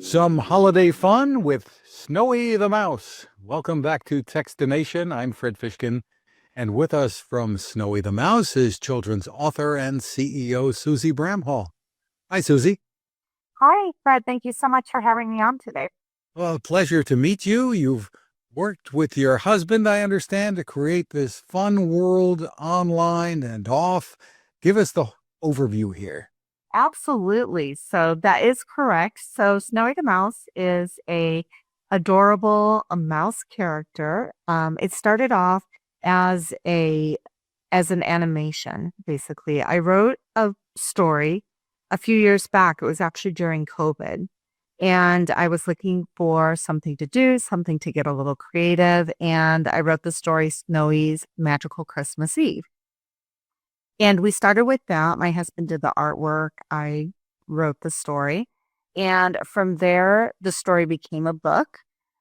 Some holiday fun with Snowy the Mouse. Welcome back to Techstination. I'm Fred Fishkin, and with us from Snowy the Mouse is children's author and CEO Susie Bramhall. Hi, Susie. Hi, Fred. Thank you so much for having me on today. Well, pleasure to meet you. You've worked with your husband, I understand, to create this fun world online and off. Give us the overview here. Absolutely. So that is correct. So Snowy the Mouse is a adorable mouse character. It started off as an animation, basically. I wrote a story a few years back. It was actually during COVID. And I was looking for something to do, something to get a little creative. And I wrote the story Snowy's Magical Christmas Eve. And we started with that. My husband did the artwork. I wrote the story. And from there, the story became a book,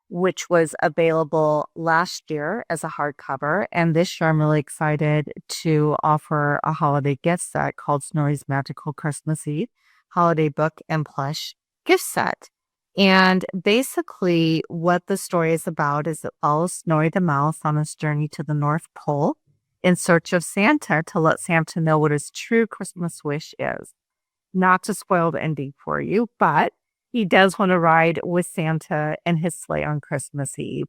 which was available last year as a hardcover. And this year, I'm really excited to offer a holiday gift set called Snowy's Magical Christmas Eve Holiday Book and Plush Gift Set. And basically, what the story is about is it follows Snowy the Mouse on his journey to the North Pole in search of Santa to let Santa know what his true Christmas wish is. Not to spoil the ending for you, but he does want to ride with Santa and his sleigh on Christmas Eve.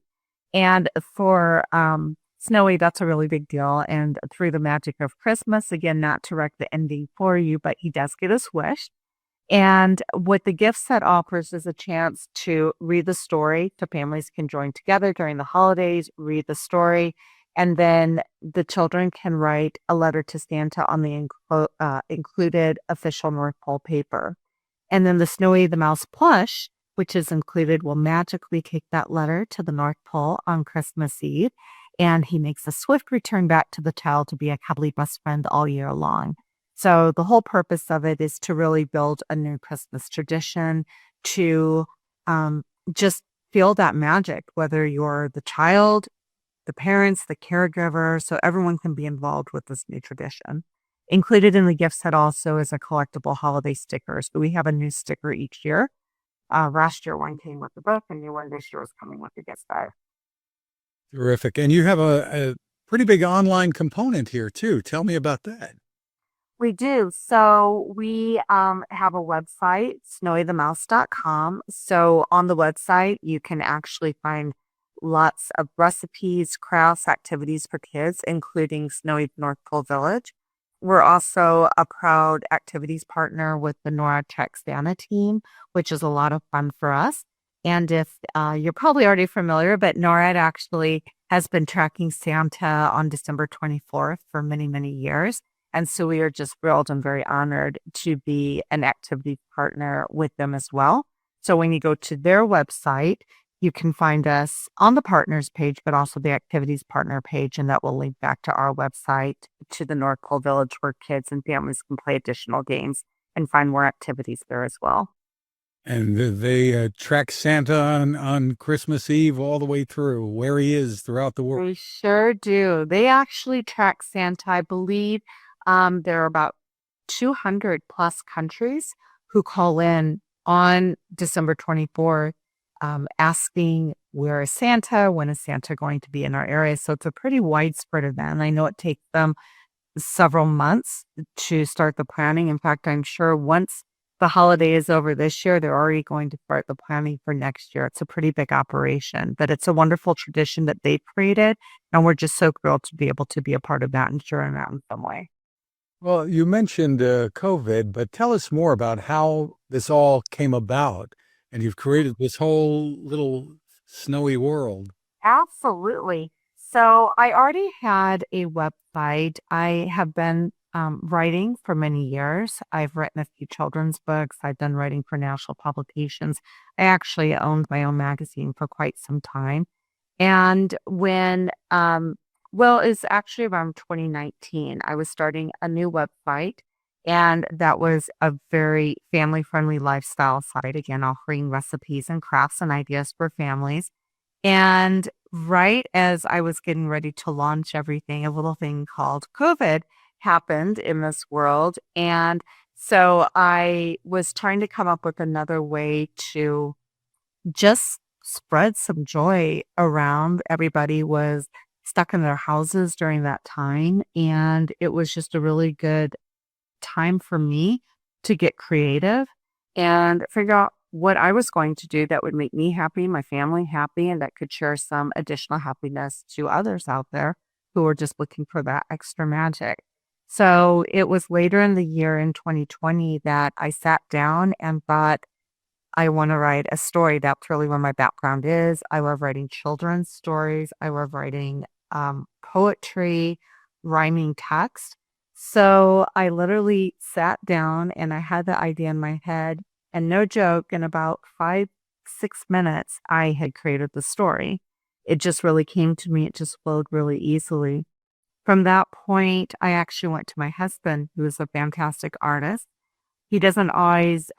And for Snowy, that's a really big deal. And through the magic of Christmas, again, not to wreck the ending for you, but he does get his wish. And what the gift set offers is a chance to read the story. So families can join together during the holidays, read the story, and then the children can write a letter to Santa on the included official North Pole paper. And then the Snowy the Mouse plush, which is included, will magically take that letter to the North Pole on Christmas Eve. And he makes a swift return back to the child to be a cuddly best friend all year long. So the whole purpose of it is to really build a new Christmas tradition, to just feel that magic, whether you're the child, the parents, the caregiver, so everyone can be involved with this new tradition. Included in the gift set also is a collectible holiday sticker. So we have a new sticker each year. Last year one came with the book, and new one this year is coming with the gift set. Terrific. And you have a pretty big online component here, too. Tell me about that. We do. So we have a website, snowythemouse.com. So on the website, you can actually find lots of recipes, crafts, activities for kids, including Snowy North Pole Village. We're also a proud activities partner with the NORAD Santa team, which is a lot of fun for us. And if you're probably already familiar, but NORAD actually has been tracking Santa on December 24th for many, many years. And so we are just thrilled and very honored to be an activity partner with them as well. So when you go to their website, you can find us on the partners page, but also the activities partner page, and that will link back to our website, to the North Pole Village, where kids and families can play additional games and find more activities there as well. And they track Santa on Christmas Eve all the way through, where he is throughout the world. They sure do. They actually track Santa. I believe there are about 200 plus countries who call in on December 24th, asking where is Santa, when is Santa going to be in our area. So it's a pretty widespread event. I know it takes them several months to start the planning. In fact, I'm sure once the holiday is over this year, they're already going to start the planning for next year. It's a pretty big operation, but it's a wonderful tradition that they've created. And we're just so thrilled to be able to be a part of that and sharing that in some way. Well, you mentioned COVID, but tell us more about how this all came about. And you've created this whole little snowy world. Absolutely. So I already had a website. I have been writing for many years. I've written a few children's books. I've done writing for national publications. I actually owned my own magazine for quite some time. And when, it's actually around 2019, I was starting a new website, and that was a very family friendly lifestyle site, again, offering recipes and crafts and ideas for families. And right as I was getting ready to launch everything, a little thing called COVID happened in this world. And so I was trying to come up with another way to just spread some joy around. Everybody was stuck in their houses during that time, and it was just a really good time for me to get creative and figure out what I was going to do that would make me happy, my family happy, and that could share some additional happiness to others out there who are just looking for that extra magic. So it was later in the year in 2020 that I sat down and thought, I want to write a story. That's really where my background is. I love writing children's stories. I love writing poetry, rhyming text. So I literally sat down and I had the idea in my head. And no joke, in about 5, 6 minutes, I had created the story. It just really came to me. It just flowed really easily. From that point, I actually went to my husband, who is a fantastic artist. He doesn't always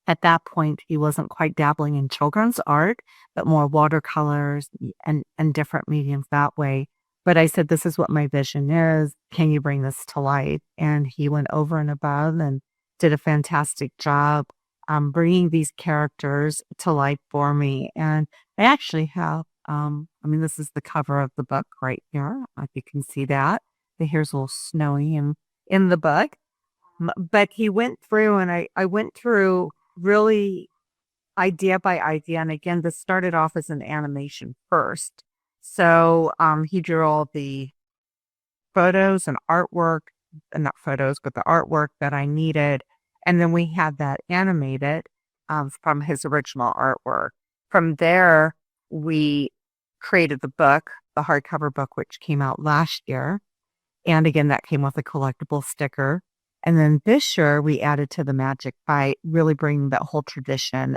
at that point, he wasn't quite dabbling in children's art, but more watercolors and different mediums that way. But I said, "This is what my vision is. Can you bring this to life?" And he went over and above and did a fantastic job bringing these characters to life for me. And I actually have, this is the cover of the book right here. If you can see that. Here's a little snowy in the book. But he went through and I went through really idea by idea. And again, this started off as an animation first. So he drew all the photos and artwork, and not photos, but the artwork that I needed. And then we had that animated from his original artwork. From there, we created the book, the hardcover book, which came out last year. And again, that came with a collectible sticker. And then this year, we added to the magic by really bringing that whole tradition,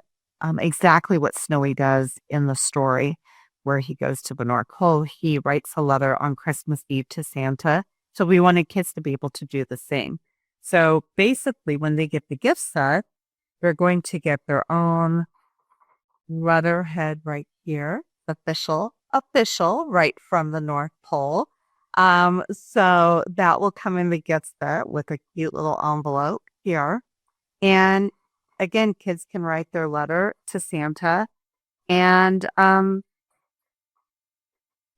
exactly what Snowy does in the story, where he goes to the North Pole. He writes a letter on Christmas Eve to Santa. So we wanted kids to be able to do the same. So basically, when they get the gift set, they're going to get their own letterhead right here, official, right from the North Pole. So that will come in the gift set with a cute little envelope here. And again, kids can write their letter to Santa and have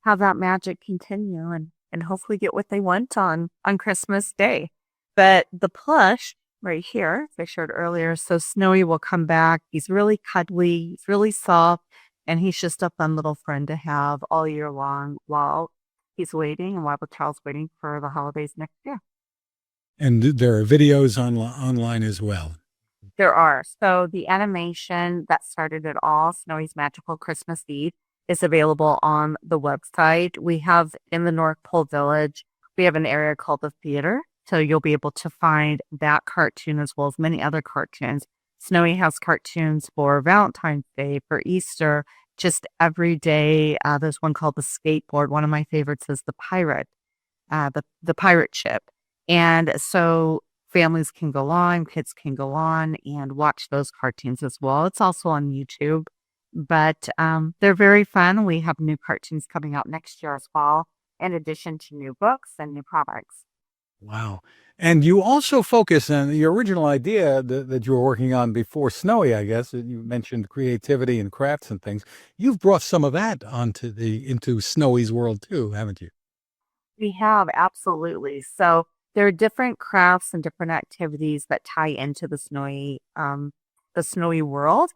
that magic continue and hopefully get what they want on Christmas Day. But the plush right here, as I showed earlier, so Snowy will come back. He's really cuddly, he's really soft, and he's just a fun little friend to have all year long while he's waiting and while the child's waiting for the holidays next year. And there are videos online as well. There are. So the animation that started it all, Snowy's Magical Christmas Eve, is available on the website. We have in the North Pole Village, we have an area called the theater. So you'll be able to find that cartoon as well as many other cartoons. Snowy has cartoons for Valentine's Day, for Easter, just every day. There's one called the skateboard. One of my favorites is the pirate, the pirate ship. And so families can go on, kids can go on and watch those cartoons as well. It's also on YouTube, but they're very fun. We have new cartoons coming out next year as well, in addition to new books and new products. Wow. And you also focus on your original idea that you were working on before Snowy, I guess. You mentioned creativity and crafts and things. You've brought some of that into Snowy's world too, haven't you? We have, absolutely. So there are different crafts and different activities that tie into the snowy world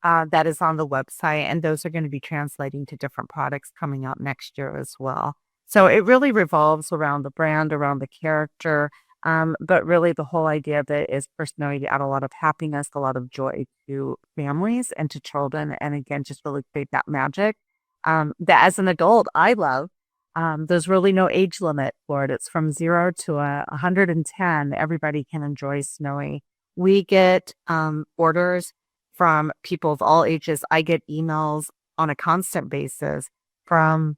that is on the website, and those are going to be translating to different products coming out next year as well. So it really revolves around the brand, around the character, but really the whole idea of it is for Snowy to add a lot of happiness, a lot of joy to families and to children, and again, just really create that magic that as an adult I love. There's really no age limit for it. It's from 0 to 110. Everybody can enjoy Snowy. We get orders from people of all ages. I get emails on a constant basis from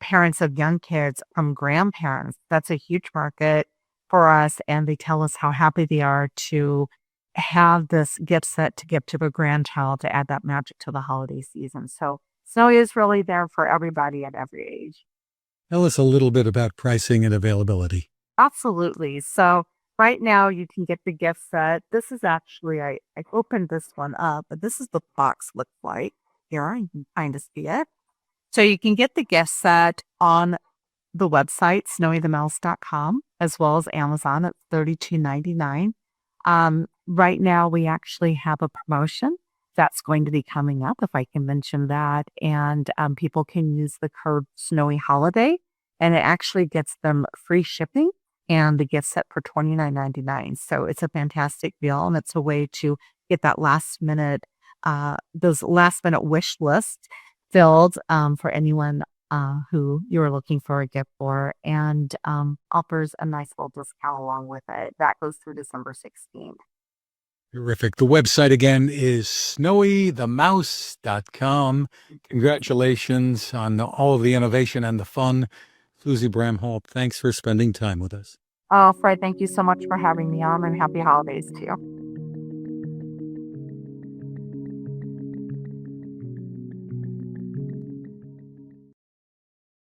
parents of young kids, from grandparents. That's a huge market for us. And they tell us how happy they are to have this gift set to give to their grandchild to add that magic to the holiday season. So Snowy is really there for everybody at every age. Tell us a little bit about pricing and availability. Absolutely. So Right now, you can get the gift set. This is actually, I opened this one up, but this is the box looks like. Here, you can kind of see it. So you can get the gift set on the website, snowythemouse.com, as well as Amazon at $32.99. Right now, we actually have a promotion that's going to be coming up, if I can mention that. And people can use the code Snowy Holiday, and it actually gets them free shipping and the gift set for $29.99. So it's a fantastic deal, and it's a way to get that those last minute wish lists filled for anyone who you're looking for a gift for, and offers a nice little discount along with it. That goes through December 16th. Terrific. The website again is snowythemouse.com. Congratulations on all of the innovation and the fun. Susie Bramhall, thanks for spending time with us. Oh, Fred, thank you so much for having me on, and happy holidays to you.